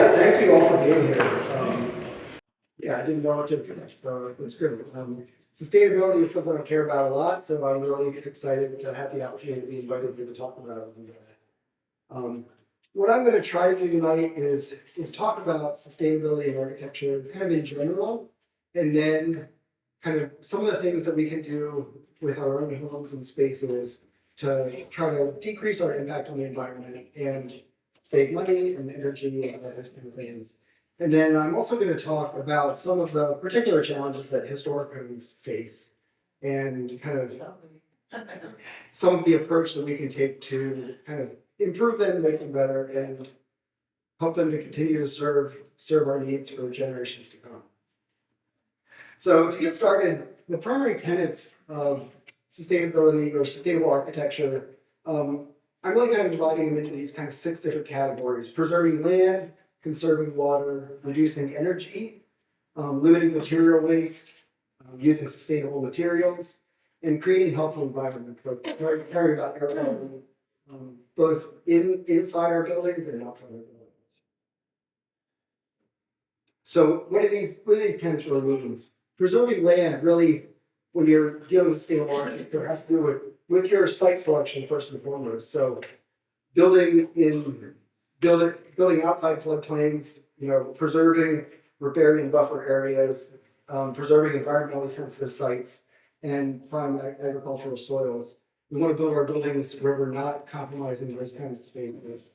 Yeah, thank you all for being here. Yeah, I didn't know what to expect, so it's good. Sustainability is something I care about a lot, so I'm really excited to have the opportunity to be invited here to talk about it. What I'm going to try to do tonight is talk about sustainability in architecture, kind of in general, and then kind of some of the things that we can do with our own homes and spaces to try to decrease our impact on the environment and save money and energy and those kind of things. And then I'm also going to talk about some of the particular challenges that historic homes face and kind of some of the approach that we can take to kind of improve them, make them better, and help them to continue to serve our needs for generations to come. So to get started, the primary tenets of sustainability or sustainable architecture, I'm really kind of dividing them into these kind of 6 different categories: preserving land, conserving water, reducing energy, limiting material waste, using sustainable materials, and creating healthful environments. So caring about air quality, both inside our buildings and outside our buildings. So what do these tenets really mean? Preserving land really, when you're dealing with sustainable architecture, has to do with your site selection first and foremost. So building outside floodplains, preserving riparian buffer areas, preserving environmentally sensitive sites, and prime agricultural soils. We want to build our buildings where we're not compromising those kinds of spaces.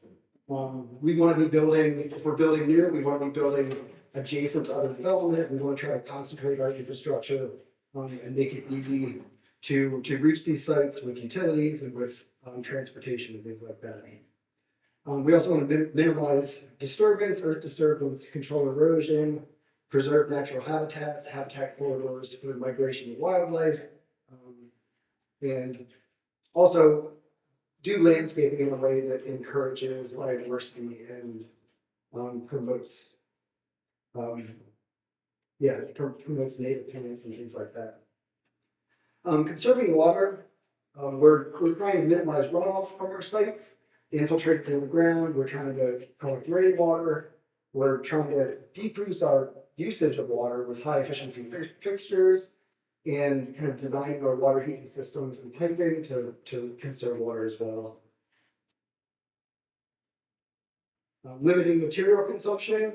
We want to be building, if we're building new, we want to be building adjacent to other development. We want to try to concentrate our infrastructure and make it easy to reach these sites with utilities and with transportation and things like that. We also want to minimize disturbance, earth disturbance, control erosion, preserve natural habitats, habitat corridors for migration of wildlife, and also do landscaping in a way that encourages biodiversity and promotes native plants and things like that. Conserving water, we're trying to minimize runoff from our sites, infiltrate through the ground. We're trying to collect rainwater. We're trying to decrease our usage of water with high efficiency fixtures and kind of designing our water heating systems and piping to conserve water as well. Limiting material consumption.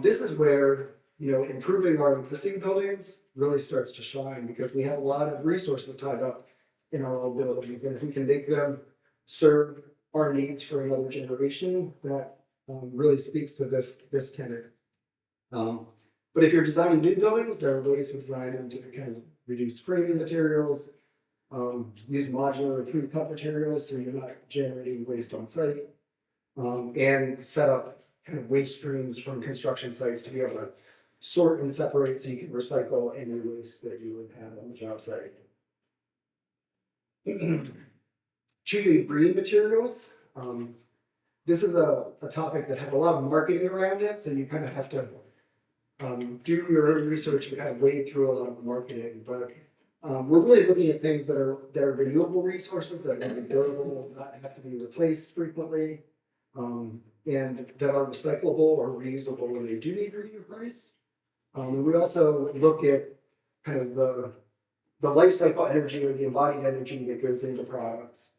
This is where improving our existing buildings really starts to shine, because we have a lot of resources tied up in our old buildings, and if we can make them serve our needs for another generation, that really speaks to this tenet. But if you're designing new buildings, there are ways to design them to kind of reduce framing materials, use modular or pre-cut materials so you're not generating waste on site, and set up kind of waste streams from construction sites to be able to sort and separate so you can recycle any waste that you would have on the job site. Choosing green materials. This is a topic that has a lot of marketing around it, so you kind of have to do your own research and kind of wade through a lot of marketing. But we're really looking at things that are renewable resources that are going to be durable, not have to be replaced frequently, and that are recyclable or reusable when they do need to be replaced. We also look at kind of the life cycle energy or the embodied energy that goes into products.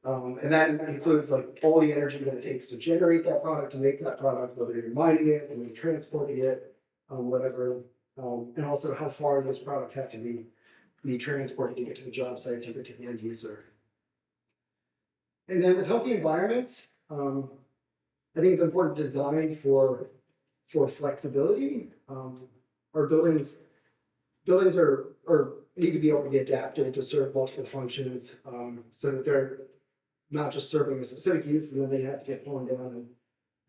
And that includes like all the energy that it takes to generate that product, to make that product, whether you're mining it, whether you're transporting it, whatever, and also how far those products have to be transported to get to the job site, to get to the end user. And then with healthy environments, I think it's important to design for flexibility. Our buildings are need to be able to be adapted to serve multiple functions, so that they're not just serving a specific use and then they have to get torn down and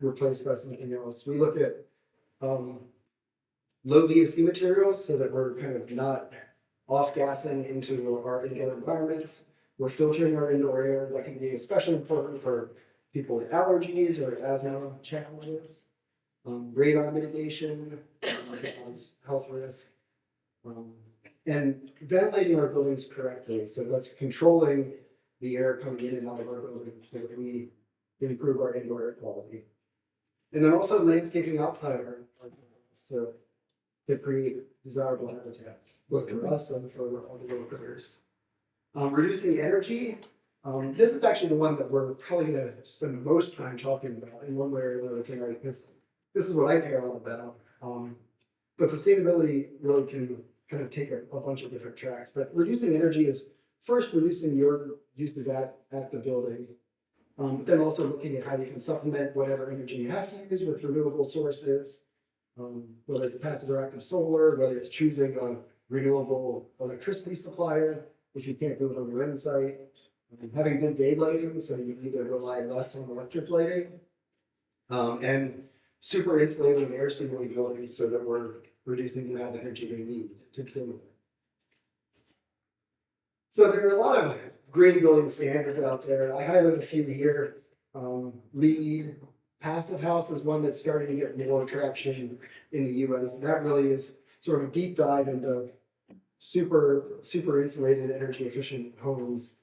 replaced by something else. We look at low VOC materials so that we're kind of not off-gassing into our indoor environments. We're filtering our indoor air. That can be especially important for people with allergies or asthma challenges. Radon mitigation, health risk, and ventilating our buildings correctly. So that's controlling the air coming in and out of our buildings so that we improve our indoor air quality. And then also landscaping outside our so to create desirable habitats, both for us and for all the little critters. Reducing energy. This is actually the one that we're probably going to spend the most time talking about in one way or another tonight, because this is what I care all about. But sustainability really can kind of take a bunch of different tracks. But reducing energy is first reducing your use of that at the building. But then also looking at how you can supplement whatever energy you have to use with renewable sources, whether it's passive or active solar, whether it's choosing a renewable electricity supplier if you can't do it on your own site, having good day lighting, so you need to rely less on electric lighting, and super insulating air signaling buildings so that we're reducing the amount of energy we need to clean. So there are a lot of green building standards out there. I highlighted a few here. LEED, Passive House is one that's starting to get more traction in the US. That really is sort of a deep dive into super insulated, energy efficient homes.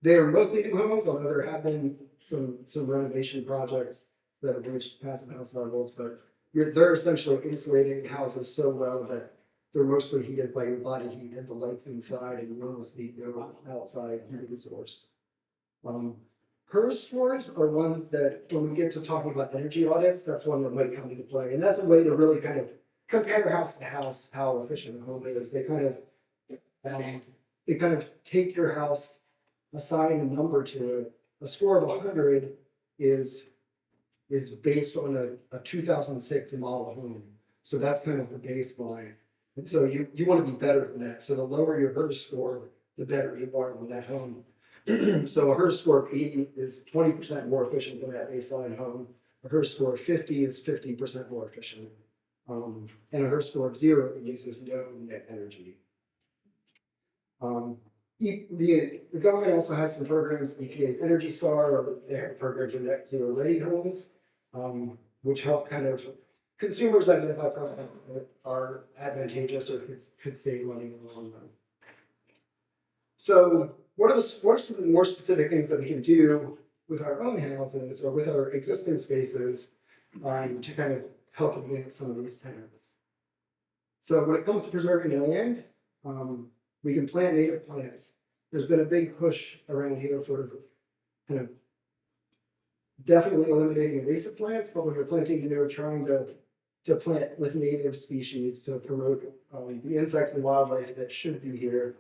They are mostly new homes, although there have been some renovation projects that have reached Passive House levels, but they're essentially insulating houses so well that they're mostly heated by your body heat and the lights inside, and you almost need no outside heating source. HERS scores are ones that, when we get to talking about energy audits, that's one that might come into play. And that's a way to really kind of compare house to house how efficient a home is. They kind of take your house, assign a number to it. A score of 100 is based on a 2006 model home. So that's kind of the baseline. And so you want to be better than that. So the lower your HERS score, the better you are on that home. So a HERS score of 80 is 20% more efficient than that baseline home. A HERS score of 50 is 50% more efficient. And a HERS score of 0 uses no net energy. The government also has some programs, EPA's Energy Star, or they have a program for net zero ready homes, which help kind of consumers identify products that are advantageous or could save money in the long run. So what are some of the more specific things that we can do with our own houses or with our existing spaces to kind of help advance some of these tenants? So when it comes to preserving land, we can plant native plants. There's been a big push around here for kind of definitely eliminating invasive plants, but when you're planting, you're trying to plant with native species to promote the insects and wildlife that should be here.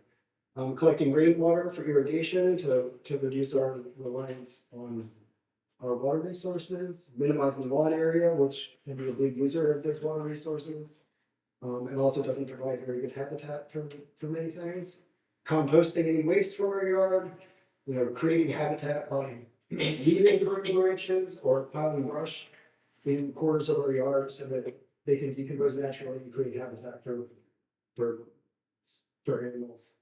Collecting rainwater for irrigation to reduce our reliance on our water resources, minimizing the lawn area, which can be a big user of those water resources, and also doesn't provide very good habitat for many things. Composting any waste from our yard, creating habitat by leaving burning branches or piling brush in corners of our yard so that they can decompose naturally and create habitat for animals.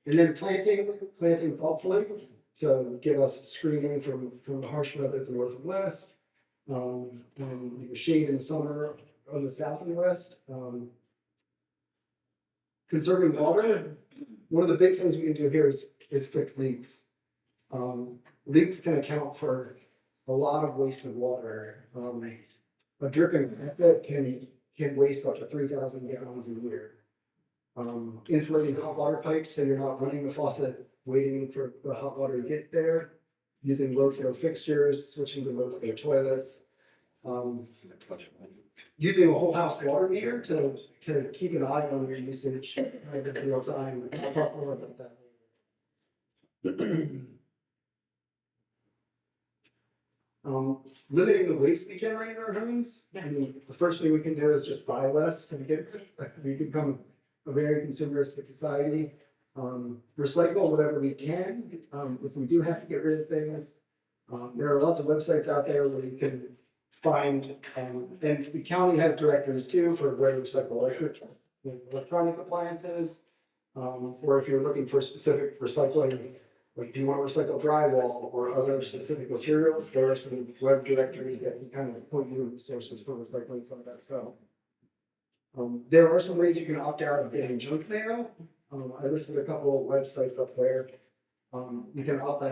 And then planting thoughtfully to give us screening from the harsh weather at the north and west, and shade in the summer on the south and west. Conserving water. One of the big things we can do here is fix leaks. Leaks can account for a lot of wasted water. A dripping method can waste up to 3,000 gallons a year. Insulating hot water pipes so you're not running the faucet waiting for the hot water to get there. Using low flow fixtures, switching to low flow toilets. Using a whole house water meter to keep an eye on your usage in real time. I'll talk more about that later. Limiting the waste we generate in our homes. I mean, the first thing we can do is just buy less to begin with. We become a very consumeristic society. Recycle whatever we can. If we do have to get rid of things, there are lots of websites out there where you can find, and the county has directories too for where to recycle electronic appliances, or if you're looking for specific recycling, like if you want to recycle drywall or other specific materials, there are some web directories that can kind of point you sources for recycling some of that stuff. There are some ways you can opt out of getting junk mail. I listed a couple of websites up there. You can opt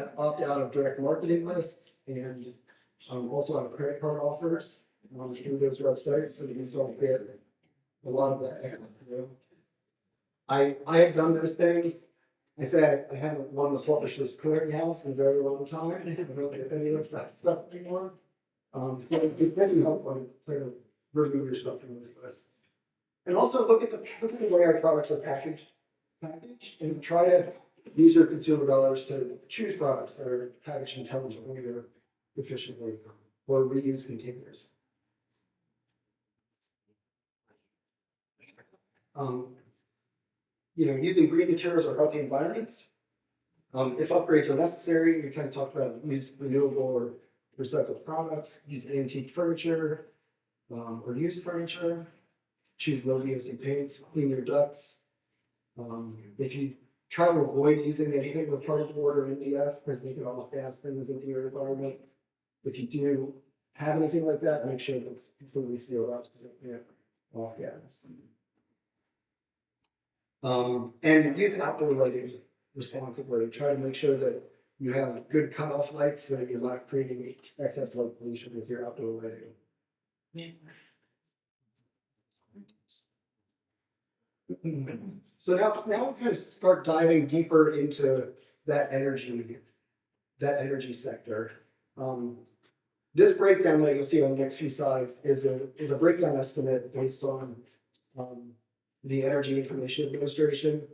out of direct marketing lists and Also have credit card offers through those websites, so you don't get a lot of that extra. I have done those things. I said I haven't won the publisher's clearinghouse in a very long time. I don't know if any of that stuff anymore. So it can be helpful to remove yourself from this list. And also look at the way our products are packaged, and try to use your consumer dollars to choose products that are packaged intelligently or efficiently, or reuse containers. Using green materials or healthy environments. If upgrades are necessary, we kind of talked about use renewable or recycled products, use antique furniture, or used furniture, choose low VOC paints, clean your ducts. If you try to avoid using anything with particle board or MDF, because they can all gas things into your environment. If you do have anything like that, make sure that it's completely sealed up so that it off gas. And use outdoor lighting responsibly. Try to make sure that you have good cutoff lights so that you're not creating excess light pollution with your outdoor lighting. So now we're going to start diving deeper into that energy sector. This breakdown that you'll see on the next few slides is a breakdown estimate based on the Energy Information Administration.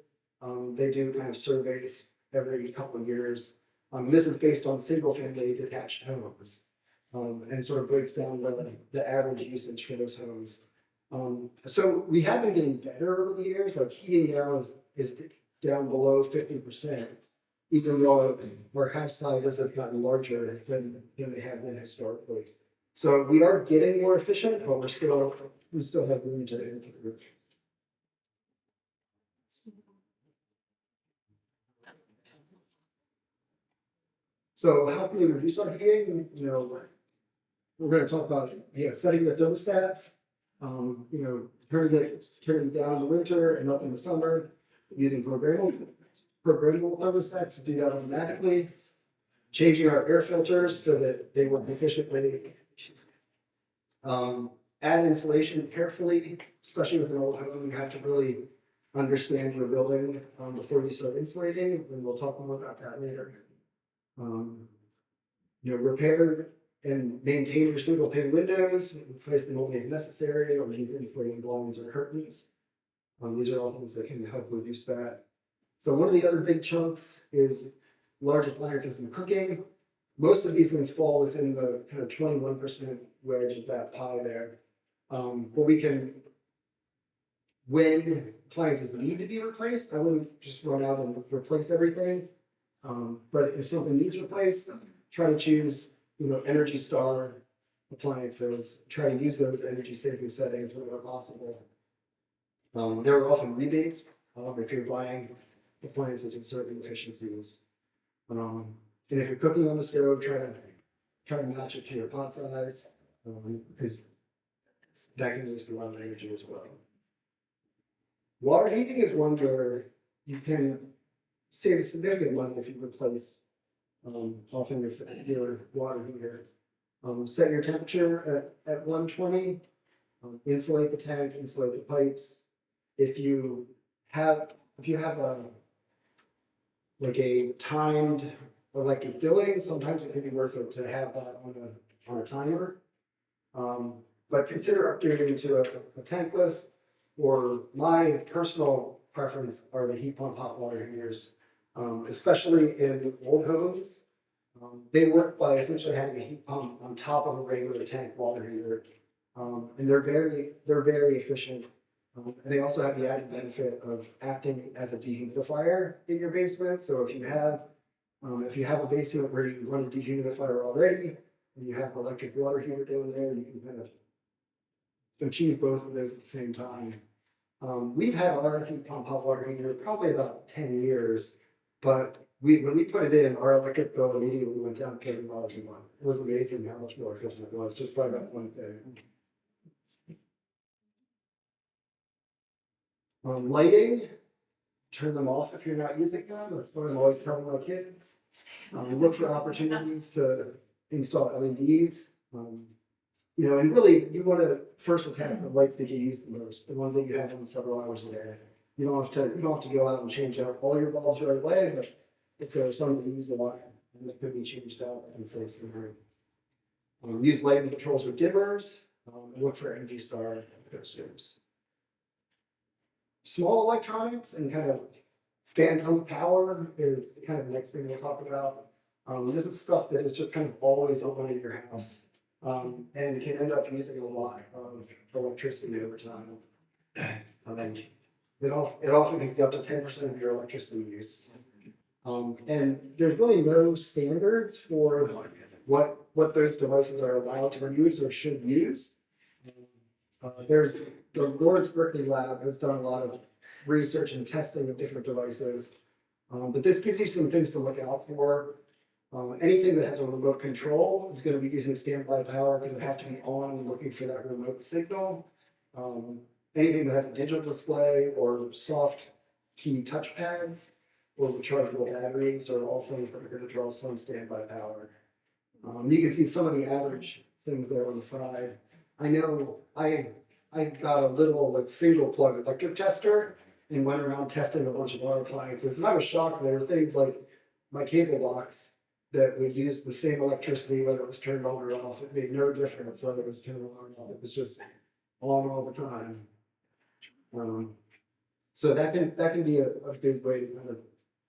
They do kind of surveys every couple of years. This is based on single-family detached homes, and sort of breaks down the average usage for those homes. So we have been getting better over the years. Like heating now is down below 50%, even though our house sizes have gotten larger than they have been historically. So we are getting more efficient, but we still have room to improve. So how can we reduce our heating? We're going to talk about setting the thermostats. Turning down in the winter and up in the summer, using programmable thermostats to do that automatically. Changing our air filters so that they work efficiently. Add insulation carefully, especially with an old home. You have to really understand your building before you start insulating, and we'll talk more about that later. Repair and maintain your single pane windows, replace them only if necessary, or use insulating blinds or curtains. These are all things that can help reduce that. So one of the other big chunks is large appliances and cooking. Most of these things fall within the kind of 21% wedge of that pie there. But when appliances need to be replaced, I wouldn't just run out and replace everything. But if something needs replaced, try to choose Energy Star appliances. Try to use those energy saving settings whenever possible. There are often rebates if you're buying appliances with certain efficiencies. And if you're cooking on the stove, try to match it to your pot size, because that can waste a lot of energy as well. Water heating is one where you can save significant money if you replace often your water heater. Set your temperature at 120. Insulate the tank, insulate the pipes. If you have a timed electric billing, sometimes it can be worth it to have that on a timer. But consider upgrading to a tankless, or my personal preference are the heat pump hot water heaters, especially in old homes. They work by essentially having a heat pump on top of a regular tank water heater, and they're very efficient. And they also have the added benefit of acting as a dehumidifier in your basement. So if you have a basement where you run a dehumidifier already, and you have an electric water heater down there, you can kind of achieve both of those at the same time. We've had our heat pump hot water heater probably about 10 years, but when we put it in, our electric bill immediately went down $30 a month. It was amazing how much more efficient it was just by that one thing. Lighting, turn them off if you're not using them. That's what I'm always telling my kids. Look for opportunities to install LEDs. You know, and really, you want to first attack the lights that you use the most, the ones that you have on several hours a day. You don't have to go out and change out all your bulbs right away, but if there are some that you use a lot, and that could be changed out and save some money. Use lighting controls with dimmers. Look for Energy Star posters. Small electronics and kind of phantom power is kind of the next thing we'll talk about. This is stuff that is just kind of always on in your house, and can end up using a lot of electricity over time. It often can be up to 10% of your electricity use. And there's really no standards for what those devices are allowed to use or should use. There's the Dourte Berkeley lab has done a lot of research and testing of different devices, but this gives you some things to look out for. Anything that has a remote control is going to be using standby power because it has to be on and looking for that remote signal. Anything that has a digital display or soft key touchpads or rechargeable batteries are all things that are going to draw some standby power. You can see some of the average things there on the side. I know I got a little like single plug electric tester and went around testing a bunch of our appliances, and I was shocked. There were things like my cable box that would use the same electricity whether it was turned on or off. It made no difference whether it was turned on or off. It was just on all the time. So that can be a big way to kind of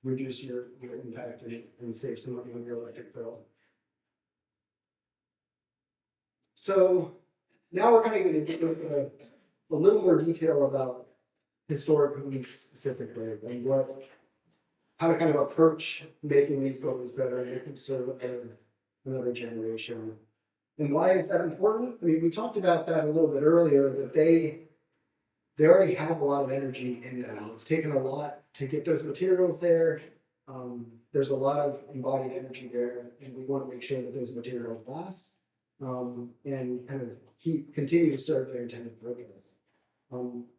reduce your impact and save some money on your electric bill. So now we're kind of going to get into a little more detail about historic homes specifically and how to kind of approach making these buildings better and make them serve another generation. And why is that important? I mean, we talked about that a little bit earlier, that they already have a lot of energy in them. It's taken a lot to get those materials there. There's a lot of embodied energy there, and we want to make sure that those materials last and kind of continue to serve their intended purpose.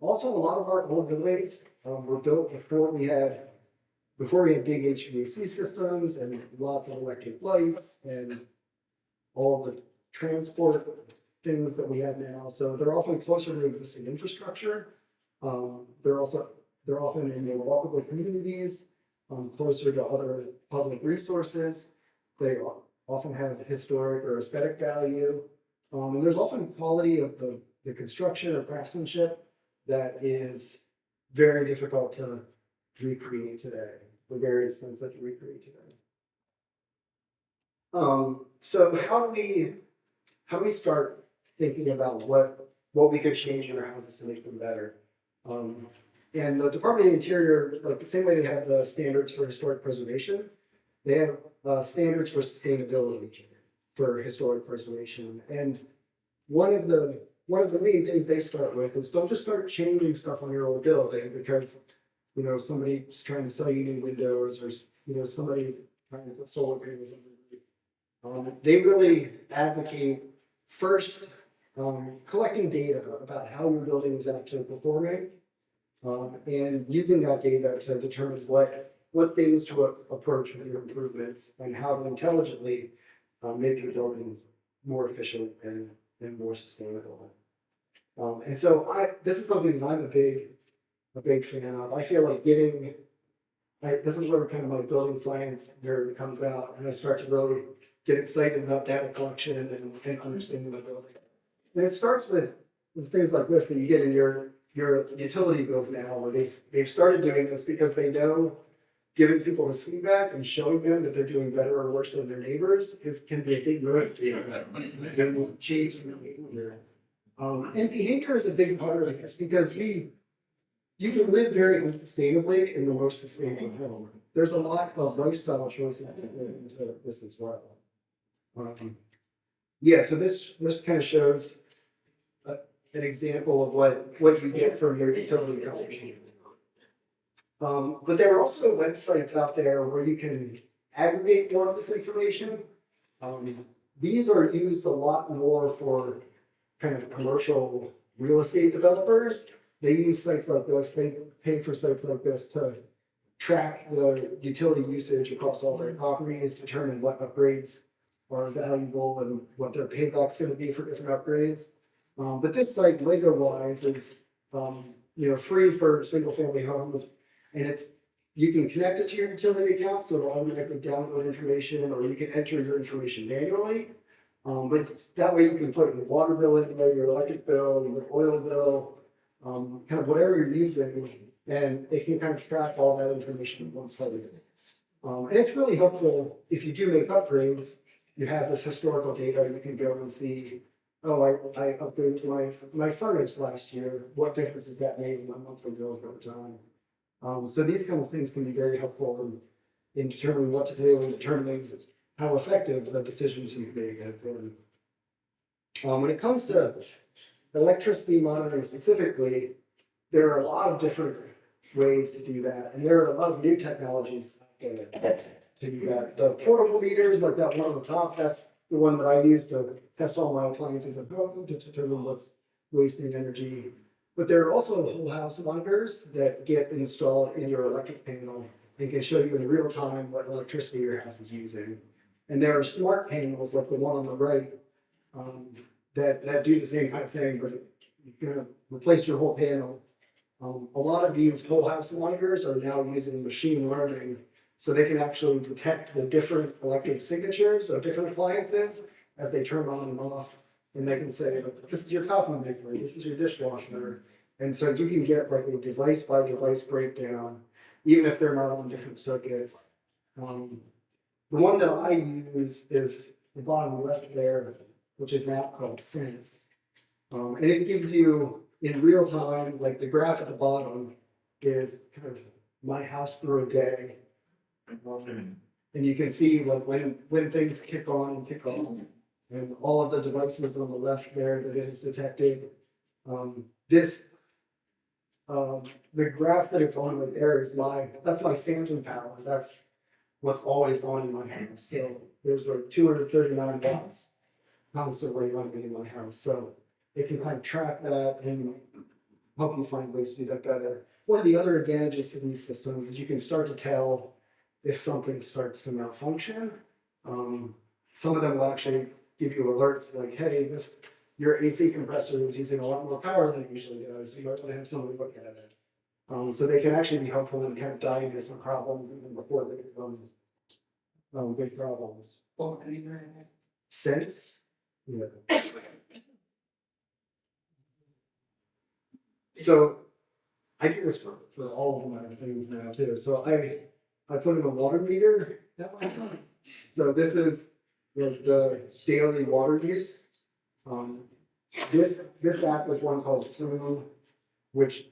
Also, a lot of our old buildings were built before we had big HVAC systems and lots of electric lights and all the transport things that we have now. So they're often closer to existing infrastructure. They're often in more walkable communities, closer to other public resources. They often have historic or aesthetic value. And there's often quality of the construction or craftsmanship that is very difficult to recreate today, or very expensive to recreate today. So how do we start thinking about what we could change in our houses to make them better? And the Department of the Interior, like the same way they have the standards for historic preservation, they have standards for sustainability for historic preservation. And one of the main things they start with is don't just start changing stuff on your old building because somebody's trying to sell you new windows, or somebody's trying to put solar panels on the roof. They really advocate first collecting data about how your building is actually performing, and using that data to determine what things to approach with your improvements and how to intelligently make your building more efficient and more sustainable. And so this is something that I'm a big fan of. I feel like this is where kind of my building science nerd comes out, and I start to really get excited about data collection and understanding the building. And it starts with things like this that you get in your utility bills now, where they've started doing this because they know giving people this feedback and showing them that they're doing better or worse than their neighbors can be a big motivator and change behavior. And behavior is a big part of this because you can live very sustainably in the most sustainable home. There's a lot of lifestyle choices that go into this as well. So this kind of shows an example of what you get from your utility company. But there are also websites out there where you can aggregate more of this information. These are used a lot more for kind of commercial real estate developers. They use sites like this. They pay for sites like this to track the utility usage across all their properties, determine what upgrades are valuable and what their payback's gonna be for different upgrades. But this site, Lego wise, is, free for single family homes. And you can connect it to your utility account, so it'll automatically download information, or you can enter your information manually. But that way you can put your water bill in there, your electric bill, your oil bill, kind of whatever you're using, and it can kind of track all that information in one place. And it's really helpful if you do make upgrades, you have this historical data, you can go and see, oh, I upgraded my furnace last year, what difference has that made in my monthly bills over time? So these kind of things can be very helpful in determining what to do and determining how effective the decisions you've made have been. When it comes to electricity monitoring specifically, there are a lot of different ways to do that, and there are a lot of new technologies to do that. The portable meters, like that one on the top, that's the one that I use to test all my appliances at home to determine what's wasting energy. But there are also whole house monitors that get installed in your electric panel and can show you in real time what electricity your house is using. And there are smart panels like the one on the right that do the same kind of thing, but you can replace your whole panel. A lot of these whole house monitors are now using machine learning, so they can actually detect the different electric signatures of different appliances as they turn on and off. And they can say, this is your coffee maker, this is your dishwasher. And so you can get like a device by device breakdown, even if they're not on different circuits. The one that I use is the bottom left there, which is an app called Sense. And it gives you in real time, like the graph at the bottom is kind of my house through a day. And you can see like when things kick on and kick off. And all of the devices on the left there that it has detected. The graph that it's on right there that's my phantom power. That's what's always on in my house. So there's like 239 watts constantly running in my house. So it can kind of track that and help you find ways to do that better. One of the other advantages to these systems is you can start to tell if something starts to malfunction. Some of them will actually give you alerts like, hey, your AC compressor is using a lot more power than it usually does. You might want to have somebody look at it. So they can actually be helpful in kind of diagnosing some problems even before they become big problems. Sense? Yeah. So I do this for all of my things now too. So I put in a water meter at my house. So this is the daily water use. This app is one called Flume, which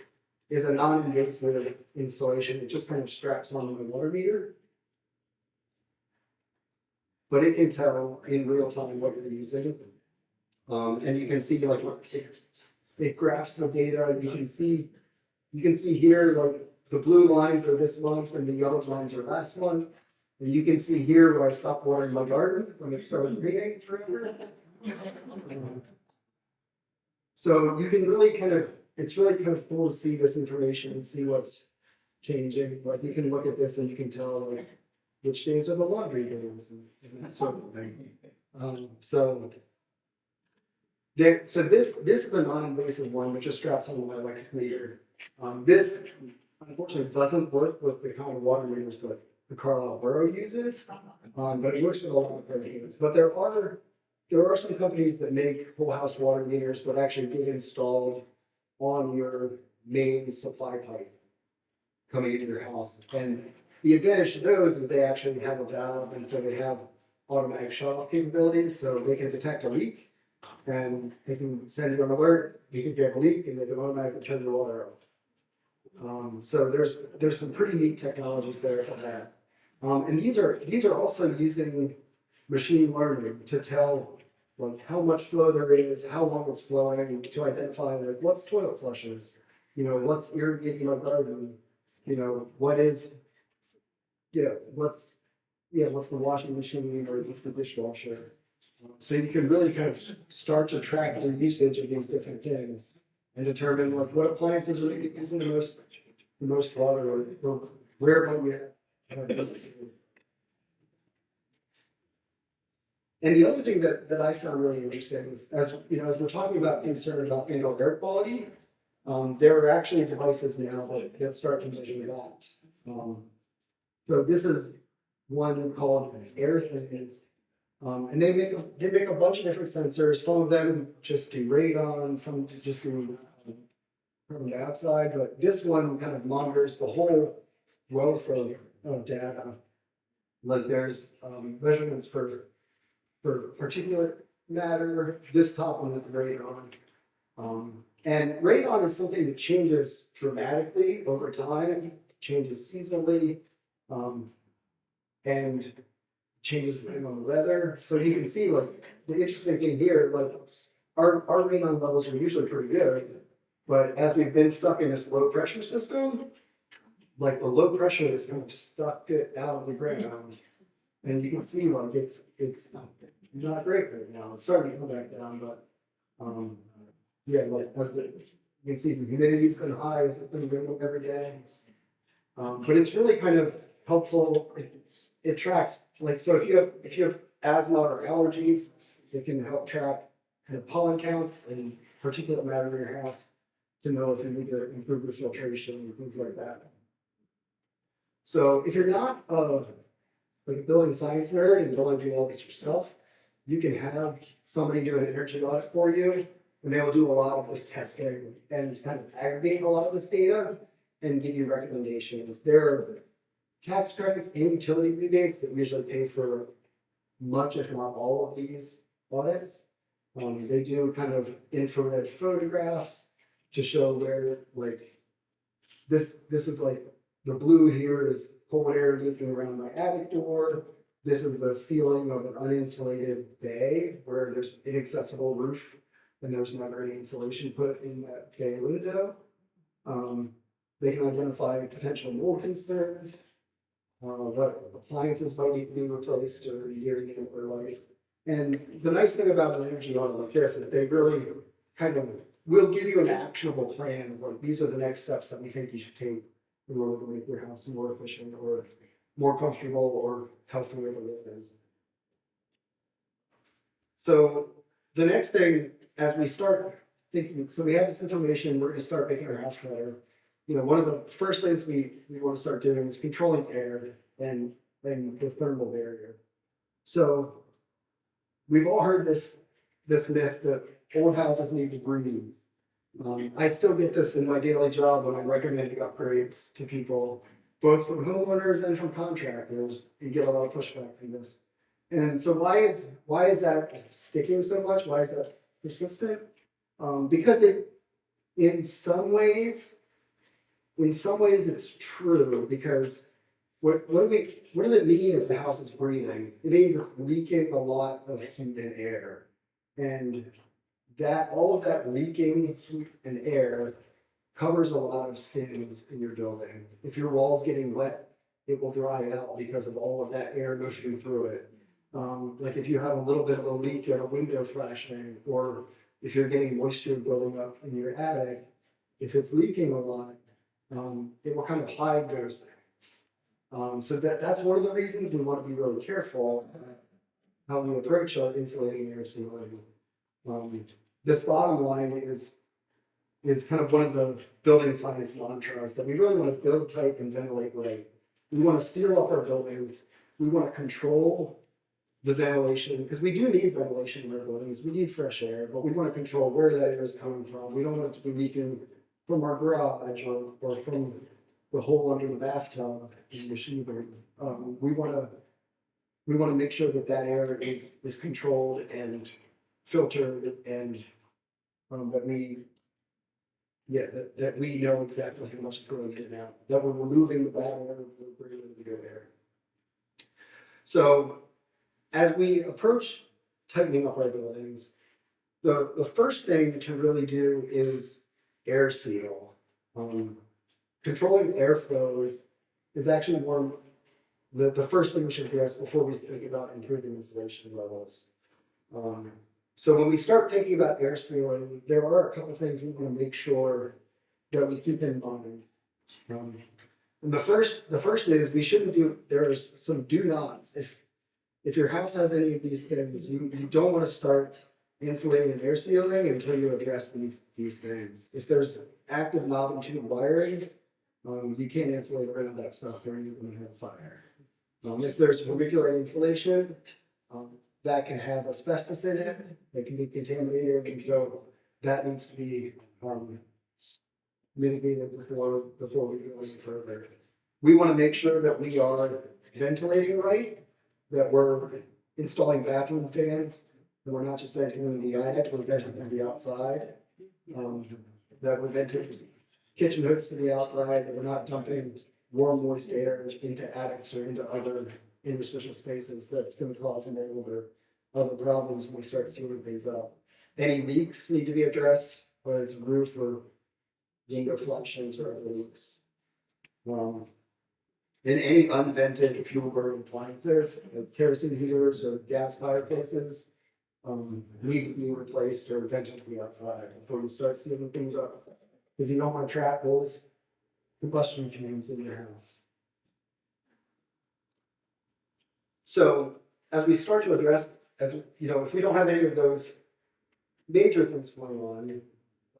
is a non-invasive installation. It just kind of straps on the water meter. But it can tell in real time what you're using. And you can see like it graphs the data. You can see here like the blue lines are this month and the yellow lines are last month. And you can see here where I stopped watering my garden when it started raining forever. So you can really it's really kind of cool to see this information and see what's changing. Like you can look at this and you can tell like which days are the laundry days and that sort of thing. So this is a non-invasive one which just straps on my electric meter. This unfortunately doesn't work with the kind of water meters that the Carlisle Borough uses, but it works with a lot of other meters. But there are some companies that make whole house water meters that actually get installed on your main supply pipe coming into your house. And the advantage to those is they actually have a valve, and so they have automatic shut-off capabilities, so they can detect a leak, and they can send you an alert. You can get a leak, and they can automatically turn the water off. So there's some pretty neat technologies there for that. And these are also using machine learning to tell like how much flow there is, how long it's flowing, to identify like what's toilet flushes, what's irrigating my garden, what's the washing machine or what's the dishwasher. So you can really kind of start to track the usage of these different things and determine like what appliances are using the most water or where might you have. And the other thing that I found really interesting is, as you know, as we're talking about concern about indoor air quality, there are actually devices now that start to measure that. So this is one called Air Things. And they make a bunch of different sensors. Some of them just do radon, some just do carbon dioxide, but this one kind of monitors the whole wealth of data. Like there's measurements for particulate matter. This top one is radon. And radon is something that changes dramatically over time, changes seasonally, and changes depending on the weather. So you can see, like, the interesting thing here, like, our radon levels are usually pretty good, but as we've been stuck in this low pressure system, like the low pressure has kind of sucked it out of the ground. And you can see, like, it's not great right now. It's starting to come back down, but yeah, like you can see the humidity's been high, it's been raining every day. But it's really kind of helpful. It tracks, like, so if you have asthma or allergies, it can help track kind of pollen counts and particulate matter in your house to know if you need to improve your filtration and things like that. So if you're not like a building science nerd and don't want to do all this yourself, you can have somebody do an energy audit for you, and they will do a lot of this testing and kind of aggregate a lot of this data and give you recommendations. There are tax credits and utility rebates that usually pay for much, if not all, of these audits. They do kind of infrared photographs to show where, like, this is like the blue here is cold air leaking around my attic door. This is the ceiling of an uninsulated bay where there's inaccessible roof and there's never any insulation put in that bay window. They can identify potential mold concerns, what appliances might need to be replaced or year in their life. And the nice thing about an energy audit like this is they really kind of will give you an actionable plan of, like, these are the next steps that we think you should take in order to make your house more efficient or more comfortable or healthier to live in. So the next thing, as we start thinking, so we have this information, we're going to start making our house better. You know, one of the first things we want to start doing is controlling air and the thermal barrier. So we've all heard this myth that old houses need to breathe. I still get this in my daily job when I'm recommending upgrades to people, both from homeowners and from contractors. You get a lot of pushback from this. And so why is that sticking so much? Why is that persistent? Because in some ways it's true, because what does it mean if the house is breathing? It means it's leaking a lot of heat and air. And that all of that leaking heat and air covers a lot of sins in your building. If your wall's getting wet, it will dry out because of all of that air pushing through it. Like if you have a little bit of a leak at a window flashing, or if you're getting moisture building up in your attic, if it's leaking a lot, it will kind of hide those things. So that's one of the reasons we want to be really careful how we approach our insulating air sealing. This bottom line is kind of one of the building science mantras that we really want to build tight and ventilate right. We want to seal up our buildings. We want to control the ventilation, because we do need ventilation in our buildings. We need fresh air, but we want to control where that air is coming from. We don't want it to be leaking from our garage or from the hole under the bathtub in the sheathing. We want to make sure that air is controlled and filtered, and that we know exactly how much is going in and out, that we're removing the bad air, we're bringing in the good air. So as we approach tightening up our buildings, the first thing to really do is air seal. Controlling airflow is actually the first thing we should address before we think about improving insulation levels. So when we start thinking about air sealing, there are a couple things we want to make sure that we keep in mind. And the first is we shouldn't do, there's some do nots. if your house has any of these things, you don't want to start insulating and air sealing until you address these things. If there's active knob and tube wiring, you can't insulate around that stuff or you're going to have a fire. If there's vermiculite insulation, that can have asbestos in it, it can be contaminated, and so that needs to be mitigated before we go any further. We want to make sure that we are ventilating right, that we're installing bathroom fans, that we're not just ventilating the attic, we're ventilating the outside. That we're ventilating kitchen hoods to the outside, that we're not dumping warm, moist air into attics or into other interstitial spaces that's going to cause mold or other problems when we start sealing things up. Any leaks need to be addressed, whether it's roof or window fluxions or other leaks. And any unvented fuel burning appliances, like kerosene heaters or gas fireplaces, need to be replaced or vented to the outside before we start sealing things up. If you don't want to trap those combustion fumes in your house. So as we start to address, as you know, if we don't have any of those major things going on,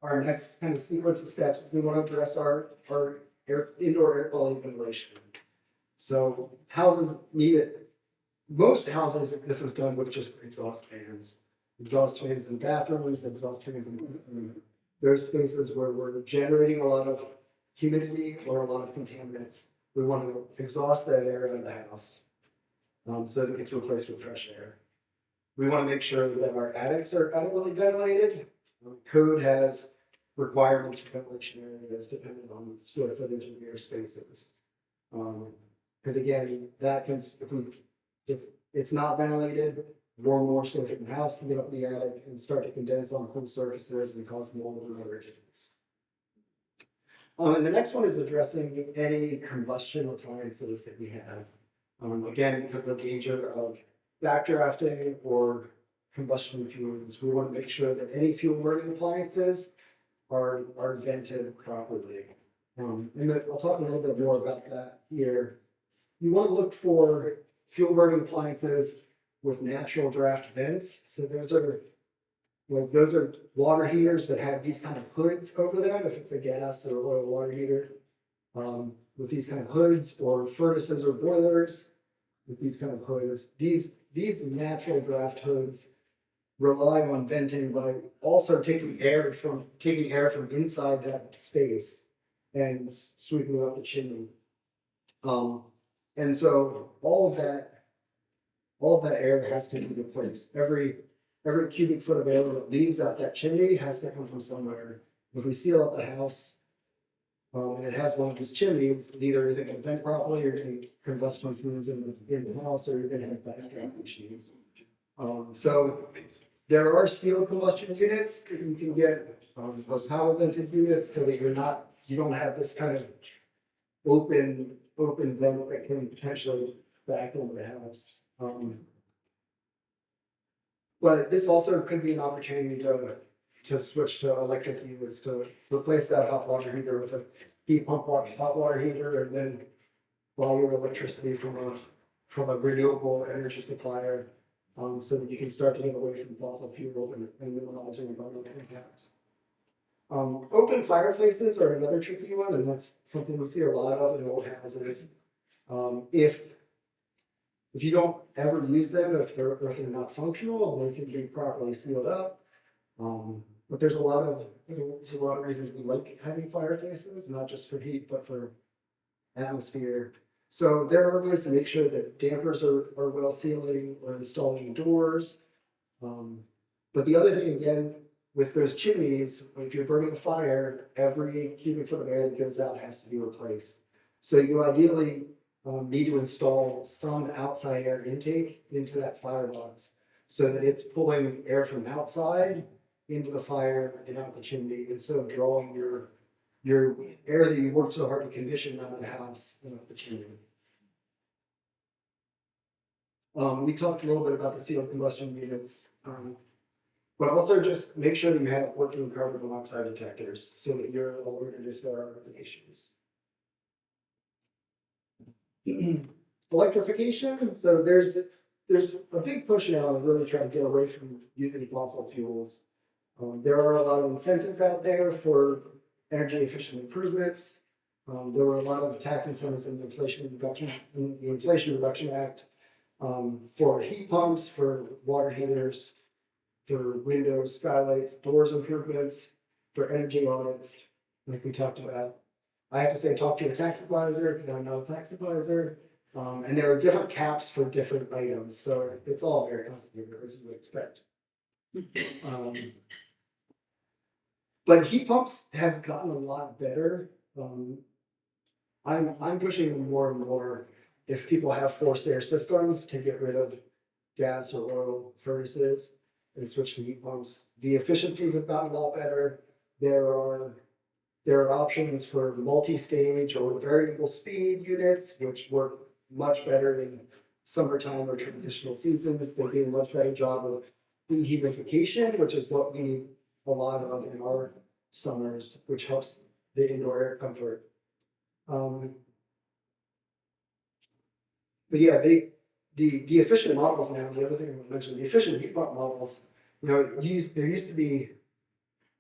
our next kind of sequence of steps is we want to address our indoor air quality ventilation. So houses need it. Most houses, this is done with just exhaust fans. Exhaust fans in bathrooms, exhaust fans in there's spaces where we're generating a lot of humidity or a lot of contaminants. We want to exhaust that air out of the house so that it gets replaced with fresh air. We want to make sure that our attics are adequately ventilated. Code has requirements for ventilation areas depending on square footage of your spaces. Because again, that can, if it's not ventilated, warm moisture from the house can get up in the attic and start to condense on cool surfaces and cause mold and other issues. And the next one is addressing any combustion appliances that we have. Again, because of the danger of backdrafting or combustion fumes, we want to make sure that any fuel burning appliances are vented properly. And I'll talk a little bit more about that here. You want to look for fuel burning appliances with natural draft vents. So those are water heaters that have these kind of hoods over them, if it's a gas or oil water heater, with these kind of hoods, or furnaces or boilers with these kind of hoods. These natural draft hoods rely on venting by also taking air from inside that space and sweeping up the chimney. And so all of that air has to be replaced. Every cubic foot of air that leaves out that chimney has to come from somewhere. If we seal up the house, and it has one of these chimneys, it either isn't going to vent properly, or going to combustion fumes in the house, or you're going to have backdraft issues. So there are sealed combustion units that you can get, those power vented units, so that you don't have this kind of open vent that can potentially back into the house. But this also could be an opportunity to switch to electric units, to replace that hot water heater with a heat pump hot water heater, and then borrow your electricity from a renewable energy supplier, so that you can start to get away from fossil fuels and minimize your environmental impact. Open fireplaces are another tricky one, and that's something we see a lot of in old houses. If you don't ever use them, if they're not functional, they can be properly sealed up. But there's a lot of reasons we like having fireplaces, not just for heat, but for atmosphere. So there are ways to make sure that dampers are well sealing or installing doors. But the other thing, again, with those chimneys, if you're burning a fire, every cubic foot of air that goes out has to be replaced. So you ideally need to install some outside air intake into that firebox so that it's pulling air from outside into the fire and out the chimney, instead of drawing your air that you worked so hard to condition out of the house and out the chimney. We talked a little bit about the sealed combustion units, but also just make sure that you have working carbon monoxide detectors so that you're alerted if there are issues. Electrification. So there's there's a big push now to really try to get away from using fossil fuels. There are a lot of incentives out there for energy efficient improvements. There were a lot of tax incentives in the Inflation Reduction Act, for heat pumps, for water heaters, for windows, skylights, doors improvements, for energy audits, like we talked about. I have to say, talk to a tax advisor, because I'm not a tax advisor. And there are different caps for different items, so it's all very complicated, as you would expect. But heat pumps have gotten a lot better. I'm pushing them more and more. If people have forced air systems, to get rid of gas or oil furnaces and switch to heat pumps. The efficiencies have gotten a lot better. There are options for multi-stage or variable speed units, which work much better in summertime or transitional seasons. They do a much better job of dehumidification, which is what we need a lot of in our summers, which helps the indoor air comfort. But yeah, the efficient models now, the other thing I mentioned, the efficient heat pump models, there used to be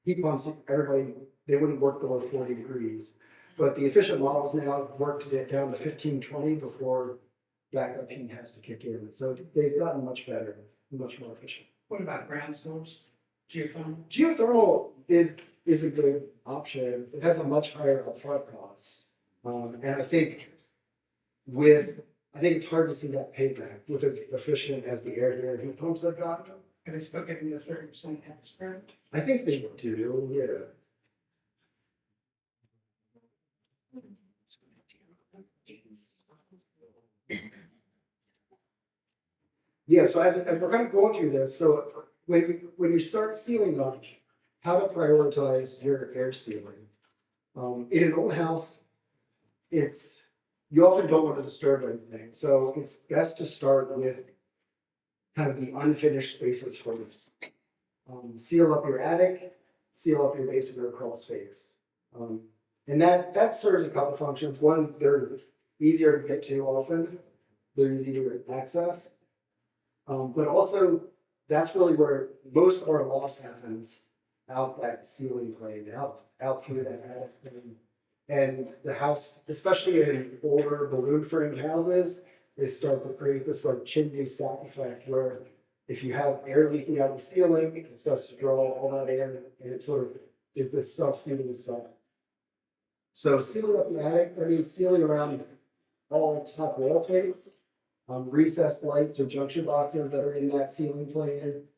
heat pumps, they wouldn't work below 40 degrees. But the efficient models now work to get down to 15, 20 before backup heat has to kick in. So they've gotten much better, much more efficient. What about ground source, geothermal? Geothermal is a good option. It has a much higher upfront cost. And I think it's hard to see that payback with as efficient as the air heat pumps have gotten. Are they still getting the 30% tax credit? I think they do, yeah. Yeah, so as we're kind of going through this, so when you start sealing up, how to prioritize your air sealing. In an old house, you often don't want to disturb anything, so it's best to start with kind of the unfinished spaces first. Seal up your attic, seal up your basement or crawl space. And that serves a couple functions. One, they're easier to get to often, they're easy to access. But also, that's really where most of our loss happens, out that ceiling plane, out through that attic thing. And the house, especially in older balloon framed houses, they start to create this like chimney stack effect where if you have air leaking out of the ceiling, it starts to draw all that air, and it sort of is this self-feeding stuff. So sealing up the attic, sealing around all top wall plates, recessed lights or junction boxes that are in that ceiling plane,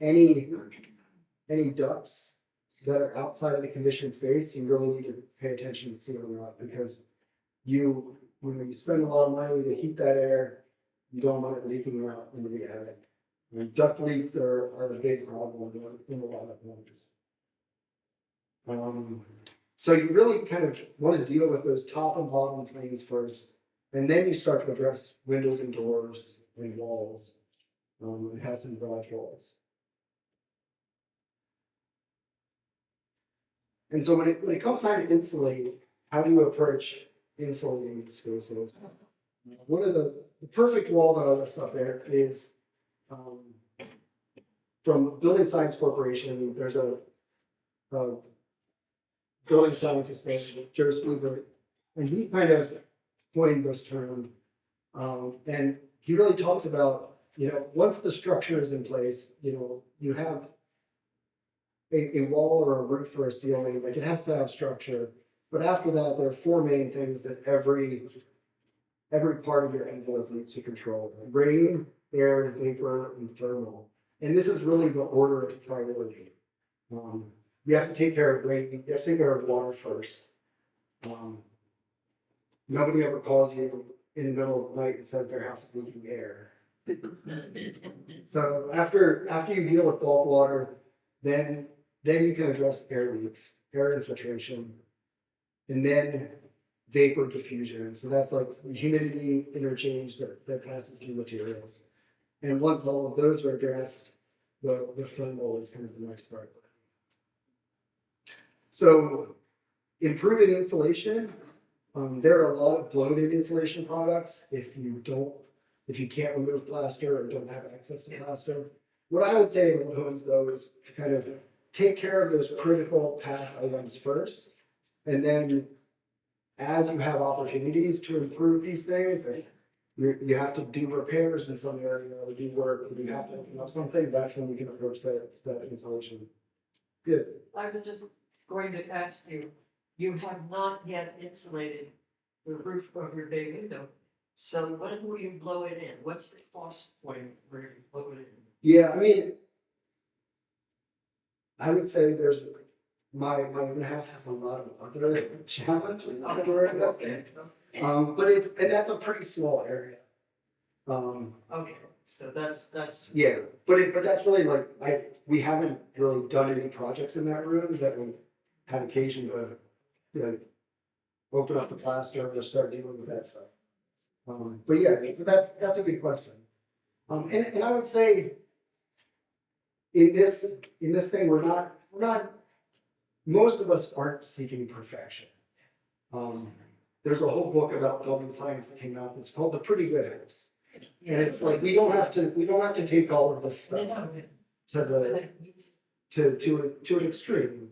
any ducts that are outside of the conditioned space, you really need to pay attention to sealing up, because when you spend a lot of money to heat that air, you don't want it leaking out into the attic. Duct leaks are a big problem in a lot of homes. So you really kind of want to deal with those top and bottom planes first, and then you start to address windows and doors and walls, and house and garage walls. And so when it comes time to insulate, how do you approach insulating spaces? One of the perfect wall that I list up there is from Building Science Corporation. There's a building scientist named Joe Sleever, and he kind of coined this term. And he really talks about, once the structure is in place, you have a wall or a roof or a ceiling, like it has to have structure. But after that, there are four main things that every part of your envelope needs to control: rain, air, vapor, and thermal. And this is really the order of priority. You have to take care of rain, you have to take care of water first. Nobody ever calls you in the middle of the night and says their house is leaking air. So after you deal with bulk water, then you can address air leaks, air infiltration, and then vapor diffusion. So that's like humidity interchange that passes through materials. And once all of those are addressed, the thermal is kind of the next part. So improving insulation, there are a lot of bloated insulation products. If you don't if you can't remove plaster or don't have access to plaster. What I would say in homes though is to kind of take care of those critical path items first. And then as you have opportunities to improve these things, and you have to do repairs in some area or do work, or you have to open up something, that's when we can approach that installation. Good. I was just going to ask you, you have not yet insulated the roof of your bay window. So when will you blow it in? What's the cost point where you blow it in? Yeah, I mean, I would say there's, my own house has a lot of other challenges that we're investing. But and that's a pretty small area. Okay, so that's. Yeah, but that's really like, we haven't really done any projects in that room that would have occasion to, you know, open up the plaster or start dealing with that stuff. But yeah, so that's a good question. And I would say in this thing, we're not, most of us aren't seeking perfection. There's a whole book about building science that came out, it's called The Pretty Good House. And it's like, we don't have to take all of this stuff to an extreme.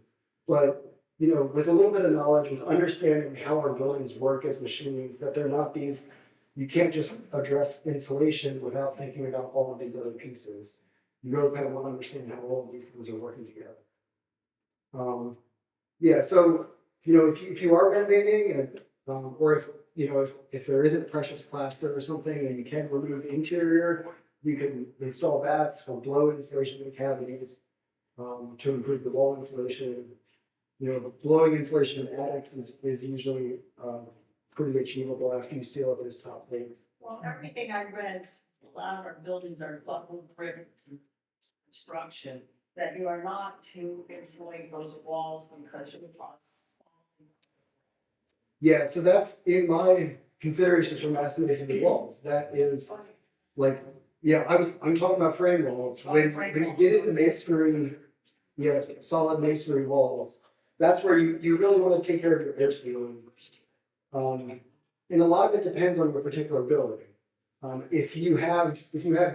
But, you know, with a little bit of knowledge, with understanding how our buildings work as machines, that they're not these, you can't just address insulation without thinking about all of these other pieces. You really kind of want to understand how all of these things are working together. Yeah, so, you know, if you are renovating and, or if, you know, if there isn't precious plaster or something and you can remove the interior, you can install bats or blow insulation in the cavities, to improve the wall insulation. You know, blowing insulation in attics is usually, pretty achievable after you seal up those top things. Well, everything I read, a lot of our buildings are buckled brick construction, that you are not to insulate those walls because you cost. Yeah, so that's in my considerations for master masonry walls. That is like, yeah, I'm talking about frame walls. When you get into masonry, yeah, solid masonry walls, that's where you really want to take care of your air sealing. And a lot of it depends on your particular building. If you have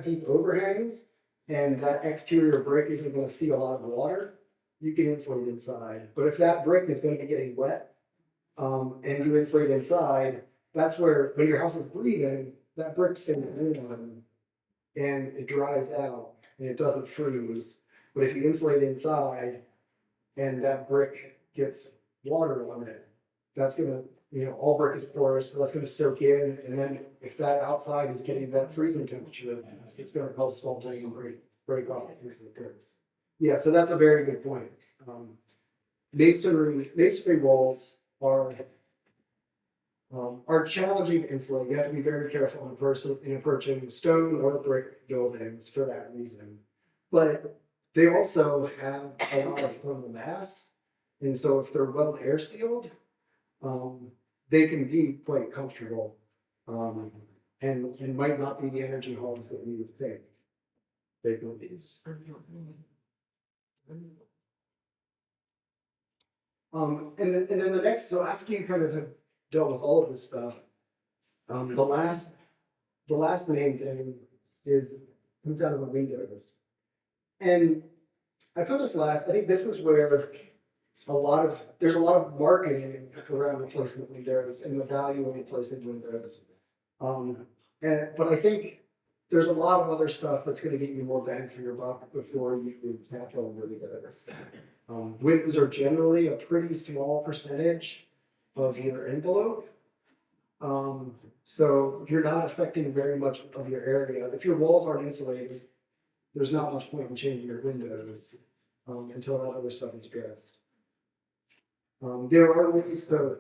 deep overhangs and that exterior brick isn't going to see a lot of water, you can insulate inside. But if that brick is going to be getting wet, and you insulate inside, that's where, when your house is breathing, that brick's going to warm and it dries out and it doesn't freeze. But if you insulate inside and that brick gets water on it, that's going to, you know, all brick is porous, so that's going to soak in. And then if that outside is getting that freezing temperature, it's going to cause smelting and break off the piece of the bricks. Yeah, so that's a very good point. Masonry walls are challenging to insulate. You have to be very careful in approaching stone or brick buildings for that reason. But they also have a lot of thermal mass, and so if they're well air sealed, they can be quite comfortable, and might not be the energy homes that we would think they could be. And then the next, so after you kind of have dealt with all of this stuff, the last main thing comes out of the windows. And I put this last, I think this is where there's a lot of marketing around replacement windows and the value of replacing windows. But I think there's a lot of other stuff that's going to get you more bang for your buck before you tackle really good at this. Windows are generally a pretty small percentage of your envelope. So you're not affecting very much of your area. If your walls aren't insulated, there's not much point in changing your windows until that other stuff is addressed. There are ways to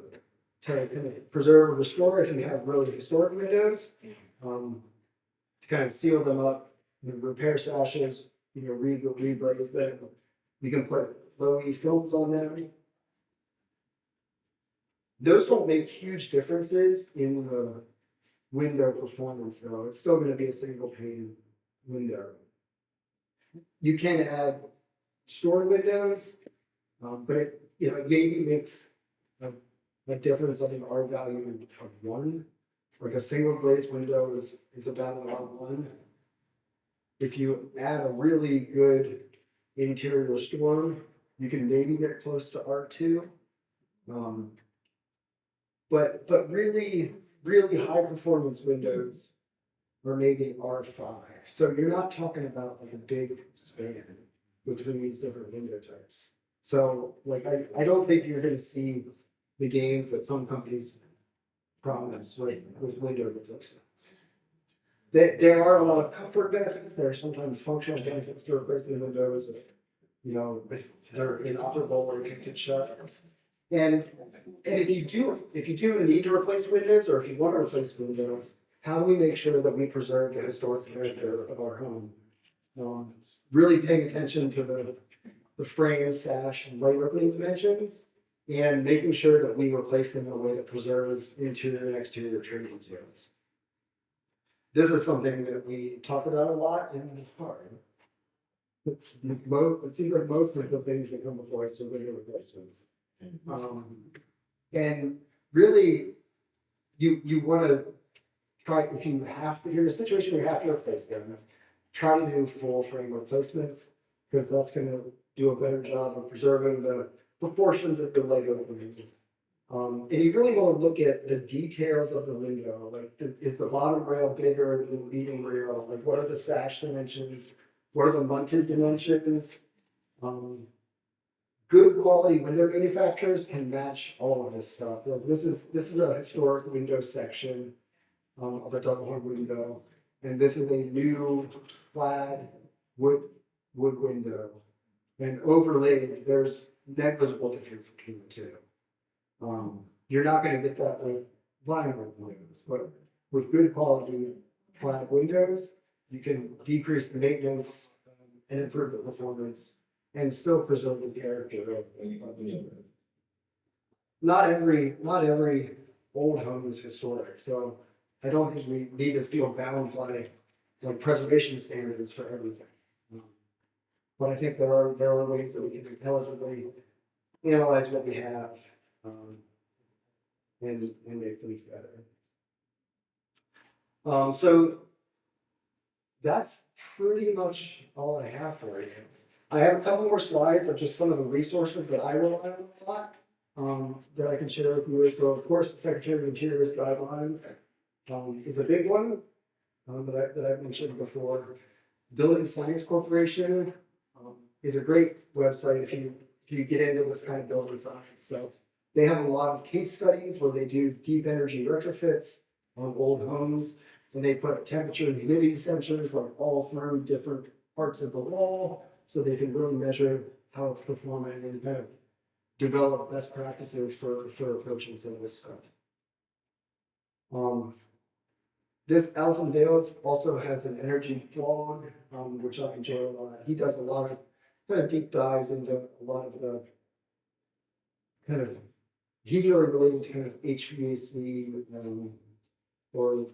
kind of preserve or restore if you have really historic windows. To kind of seal them up, repair sashes, reblaze them. You can put low-E films on them. Those don't make huge differences in the window performance, though. It's still going to be a single pane window. You can add stored windows, but it maybe makes a difference of an R value of 1 like a single glazed window is about an R1. If you add a really good interior storm, you can maybe get close to R2. But really, really high performance windows are maybe R5. So you're not talking about like a big span between these different window types. So like, I don't think you're gonna see the gains that some companies promise with window replacements. There are a lot of comfort benefits, there are sometimes functional benefits to replacing windows if, you know, if they're inoperable or can't get shut. And if you do need to replace windows, or if you want to replace windows, how do we make sure that we preserve the historic character of our home? Really paying attention to the frame, sash, and light opening dimensions, and making sure that we replace them in a way that preserves interior and exterior trim details. This is something that we talk about a lot in the farm. It seems like most of the things that come before us are window replacements. And really, you want to try, if you're in a situation where you have to replace them, try to do full frame replacements, because that's going to do a better job of preserving the proportions of the light openings. And you really want to look at the details of the window, like is the bottom rail bigger than the leading rail? Like what are the sash dimensions? What are the munted dimensions? Good quality window manufacturers can match all of this stuff. Like this is a historic window section of a double hung window, and this is a new clad wood window. And overlaid, there's negligible difference between the two. You're not going to get that with vinyl windows, but with good quality clad windows, you can decrease the maintenance and improve the performance and still preserve the character of the neighborhood. Not every old home is historic, so I don't think we need to feel bound by like preservation standards for everything. But I think there are ways that we can intelligently analyze what we have and make things better. So that's pretty much all I have for you. I have a couple more slides of just some of the resources that I rely on a lot that I can share with you. So of course, the Secretary of Interior's guideline is a big one that I've mentioned before. Building Science Corporation is a great website if you get into this kind of building science. So they have a lot of case studies where they do deep energy retrofits on old homes, and they put temperature and humidity sensors like all through different parts of the wall, so they can really measure how it's performing and kind of develop best practices for approaching some of this stuff. This Allison Bales also has an energy blog, which I enjoy a lot. He does a lot of kind of deep dives into a lot of the kind of, he's really related to kind of HVAC or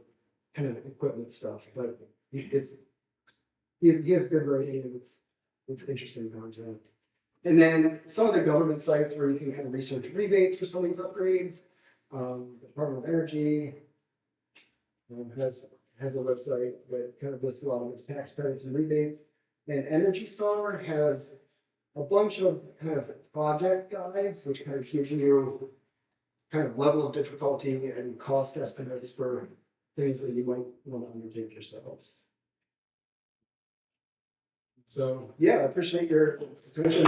kind of equipment stuff, but he has good writing and it's interesting content. And then some of the government sites where you can kind of research rebates for some of these upgrades. The Department of Energy has a website that kind of lists a lot of its tax credits and rebates. And Energy Star has a bunch of kind of project guides, which kind of give you kind of level of difficulty and cost estimates for things that you might want to undertake yourselves. So yeah, I appreciate your attention.